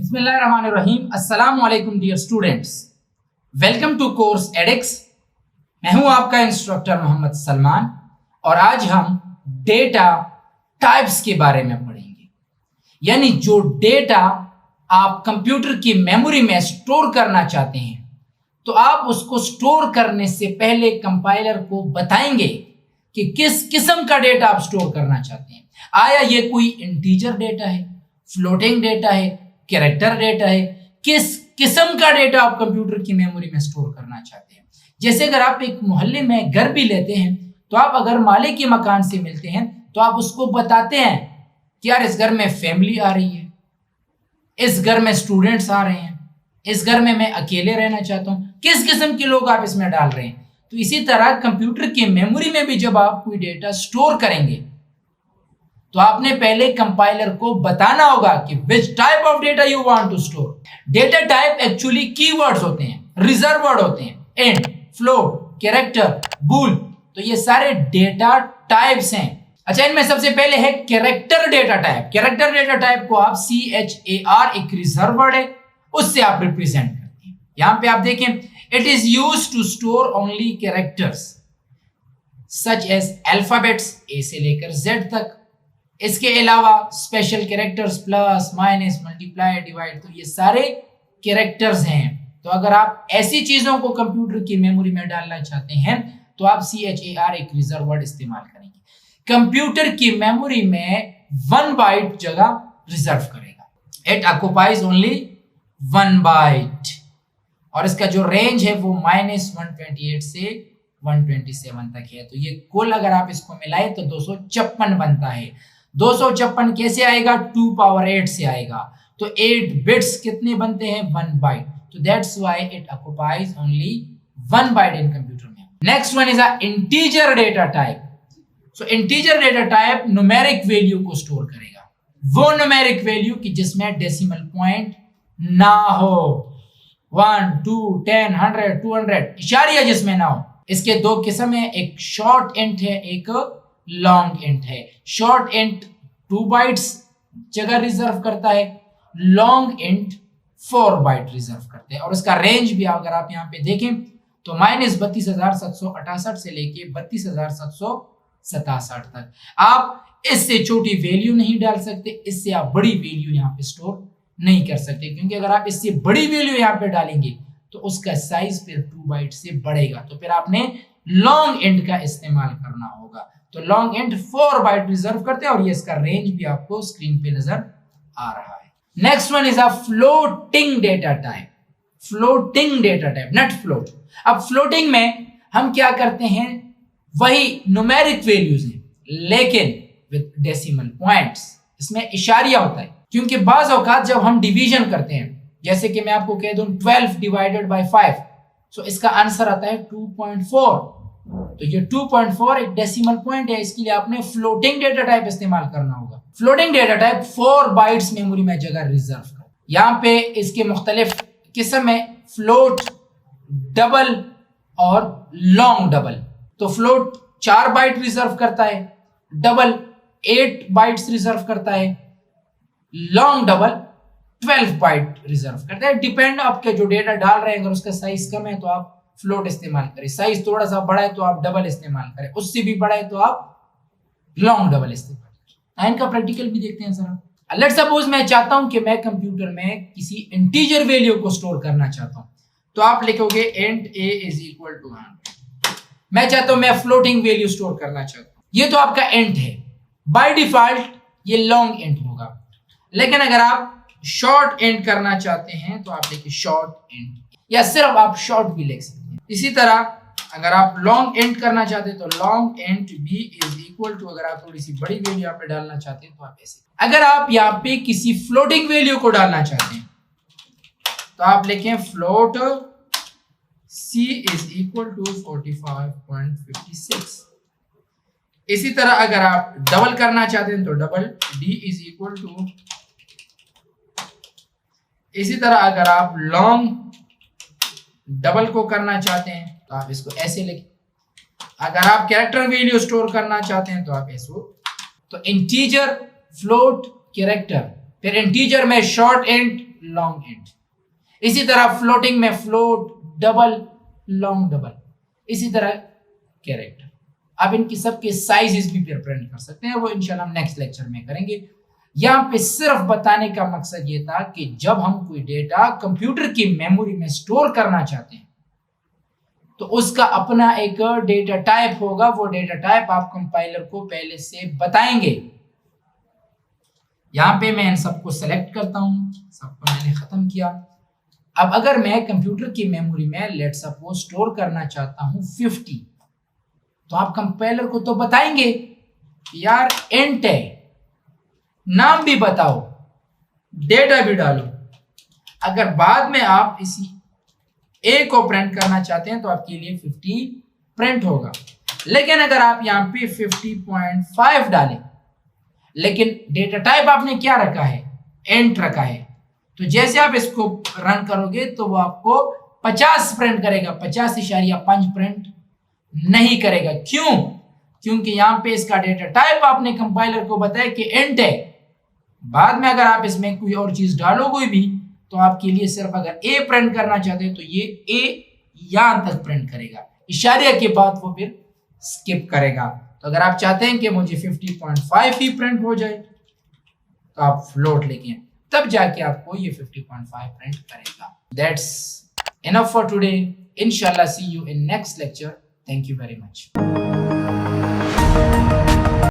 बिस्मिल्लाहिर्रहमानिर्रहीम। अस्सलाम वालेकुम dear students, welcome to course एडिक्स। मैं हूं आपका इंस्ट्रक्टर मोहम्मद सलमान और आज हम डेटा टाइप्स के बारे में पढ़ेंगे। यानी जो डेटा आप कंप्यूटर की मेमोरी में स्टोर करना चाहते हैं तो आप उसको स्टोर करने से पहले कंपाइलर को बताएंगे कि किस किस्म का डेटा आप स्टोर करना चाहते हैं। आया ये कोई इंटीजर डेटा है, फ्लोटिंग डेटा है, कैरेक्टर डेटा है, किस किस्म का डेटा आप कंप्यूटर की मेमोरी में स्टोर करना चाहते हैं। जैसे अगर आप एक मोहल्ले में घर भी लेते हैं तो आप अगर मालिक के मकान से मिलते हैं तो आप उसको बताते हैं कि यार इस घर में फैमिली आ रही है, इस घर में स्टूडेंट्स आ रहे हैं, इस घर में मैं अकेले रहना चाहता हूं, किस किस्म के लोग आप इसमें डाल रहे हैं। तो इसी तरह कंप्यूटर की मेमोरी में भी जब आप कोई डेटा स्टोर करेंगे तो आपने पहले कंपाइलर को बताना होगा कि which type of data you want to store. Data type actually keywords होते हैं, रिजर्व वर्ड होते हैं, इंट, फ्लोट, कैरेक्टर, बूल। तो ये सारे डेटा टाइप्स हैं। अच्छा, इनमें सबसे पहले है character data type. Character data type को आप CHAR एक रिजर्व वर्ड है, उससे आप रिप्रेजेंट करते हैं। यहां पे आप देखें, it is used to store only characters such as alphabets A से लेकर Z तक। इसके अलावा special characters plus, minus, multiply, divide, तो ये सारे कैरेक्टर्स हैं। तो अगर आप ऐसी चीजों को कंप्यूटर की मेमोरी में डालना चाहते हैं तो आप CHAR एक रिजर्व वर्ड इस्तेमाल करेंगे। कंप्यूटर की मेमोरी में 1 बाइट जगह रिजर्व करेगा। इट ऑक्युपाइज ओनली 1 बाइट और इसका जो रेंज है वो -128 से 127 तक है। तो ये कुल अगर आप इसको मिलाएं तो 256 बनता है। 256 कैसे आएगा? 2 पावर 8 से आएगा। तो 8 बिट्स कितने बनते हैं? 1 बाइट। तो that's why it occupies only 1 byte in computer में। Next one is a integer data type. So integer data type numeric value को स्टोर करेगा, वो न्यूमेरिक वैल्यू कि जिसमें डेसिमल पॉइंट ना हो। 1, 2, 10, 100, 200 इशारिया जिसमें ना हो। इसके दो किस्म है, एक शॉर्ट इंट है, एक लॉन्ग इंट है। शॉर्ट इंट 2 बाइट्स जगह रिजर्व करता है, लॉन्ग इंट 4 बाइट रिजर्व करते हैं। और इसका रेंज भी अगर आप यहाँ पे देखें तो -32,768 से लेके 32,767 तक। आप इससे छोटी वैल्यू नहीं डाल सकते, इससे आप बड़ी वैल्यू यहाँ पे स्टोर नहीं कर सकते, क्योंकि अगर आप इससे बड़ी वैल्यू यहाँ पे डालेंगे तो उसका साइज फिर 2 बाइट से बढ़ेगा। तो फिर आपने लॉन्ग इंट का इस्तेमाल करना होगा। तो लॉन्ग इंट 4 बाइट रिजर्व करते हैं और ये इसका रेंज भी आपको स्क्रीन पे नजर आ रहा है। Next one is a floating data type. Floating data type, not float. अब फ्लोटिंग में हम क्या करते हैं, वही न्यूमेरिक वैल्यूज हैं लेकिन विद डेसिमल पॉइंट्स। इसमें इशारिया होता है, क्योंकि बाज औकात जब हम डिवीजन करते हैं, जैसे कि मैं आपको कह दूं 12 डिवाइडेड बाय 5, सो इसका आंसर आता है 2.4। तो ये 2.4 एक डेसिमल पॉइंट है, इसके लिए आपने फ्लोटिंग डेटा टाइप इस्तेमाल करना होगा। Floating data type 4 bytes memory में जगह रिजर्व कर। यहाँ पे इसके मुख्तलिफ किस्म है, फ्लोट, डबल और लॉन्ग डबल। तो फ्लोट 4 बाइट रिजर्व करता है, डबल 8 बाइट्स रिजर्व करता है, लॉन्ग डबल 12 बाइट रिजर्व करता है। डिपेंड आपके जो डेटा डाल रहे हैं, अगर उसका साइज कम है तो आप फ्लोट इस्तेमाल करें, साइज थोड़ा सा बड़ा है तो आप डबल इस्तेमाल करें, उससे भी बड़ा है तो आप लॉन्ग डबल इस्तेमाल करें। इनका प्रैक्टिकल भी देखते हैं जरा। लेट्स सपोज मैं चाहता हूं कि मैं कंप्यूटर में किसी इंटीजर वैल्यू को स्टोर करना चाहता हूं, तो आप लिखोगे int a is equal to 100। मैं चाहता हूं मैं फ्लोटिंग वैल्यू स्टोर करना चाहता हूं, ये तो आपका इंट है, बाय डिफॉल्ट ये लॉन्ग इंट होगा। लेकिन अगर आप शॉर्ट इंट करना चाहते हैं तो आप लिखिए शॉर्ट इंट, या सिर्फ आप शॉर्ट भी लिख सकते हैं। इसी तरह अगर आप लॉन्ग इंट करना चाहते हैं तो लॉन्ग इंट भी इज इक्वल टू, अगर आप थोड़ी सी बड़ी वैल्यू यहाँ पे डालना चाहते हैं तो आप ऐसे। अगर आप यहाँ पे किसी फ्लोटिंग वैल्यू को डालना चाहते हैं तो आप लिखें float C is equal to 45.56। इसी तरह अगर आप डबल करना चाहते हैं तो double D is equal to. इसी तरह अगर आप लॉन्ग डबल को करना चाहते हैं तो आप इसको ऐसे लिखें। अगर आप कैरेक्टर वैल्यू स्टोर करना चाहते हैं तो आप ऐसे। तो इंटीजर, फ्लोट, कैरेक्टर, फिर इंटीजर में शॉर्ट इंट, लॉन्ग एंड। इसी तरह फ्लोटिंग में फ्लोट, डबल, लॉन्ग डबल, इसी तरह कैरेक्टर। अब इनकी सबके साइजेस भी प्रिंट कर सकते हैं, वो इंशाल्लाह हम नेक्स्ट लेक्चर में करेंगे। यहाँ पे सिर्फ बताने का मकसद ये था कि जब हम कोई डेटा कंप्यूटर की मेमोरी में स्टोर करना चाहते हैं तो उसका अपना एक डेटा टाइप होगा। वो डेटा टाइप आप कंपाइलर को पहले से बताएंगे। यहाँ पे मैं इन सबको सेलेक्ट करता हूँ, सबको मैंने खत्म किया। अब अगर मैं कंप्यूटर की मेमोरी में लेट सपोज स्टोर करना चाहता हूँ 50, तो आप कंपाइलर को तो बताएंगे यार इंट है, नाम भी बताओ, डेटा भी डालो। अगर बाद में आप इसी ए को प्रिंट करना चाहते हैं तो आपके लिए 50 प्रिंट होगा। लेकिन अगर आप यहाँ पे 50.5 डालें, लेकिन डेटा टाइप आपने क्या रखा है, इंट रखा है, तो जैसे आप इसको रन करोगे तो वो आपको 50 प्रिंट करेगा, 50.5 प्रिंट नहीं करेगा। क्यों? क्योंकि यहाँ पे इसका डेटा टाइप आपने कंपाइलर को बताया कि इंट है। बाद में अगर आप इसमें कोई और चीज डालोगे भी तो आपके लिए सिर्फ अगर ए प्रिंट करना चाहते हैं तो ये ए यहां तक प्रिंट करेगा, इशारे के बाद वो फिर स्किप करेगा। तो अगर आप चाहते हैं कि मुझे 50.5 ही प्रिंट हो जाए तो आप फ्लोट लिखें, तब जाके आपको ये 50.5 प्रिंट करेगा। That's enough for today. इंशाल्लाह see you in next lecture. Thank you very much.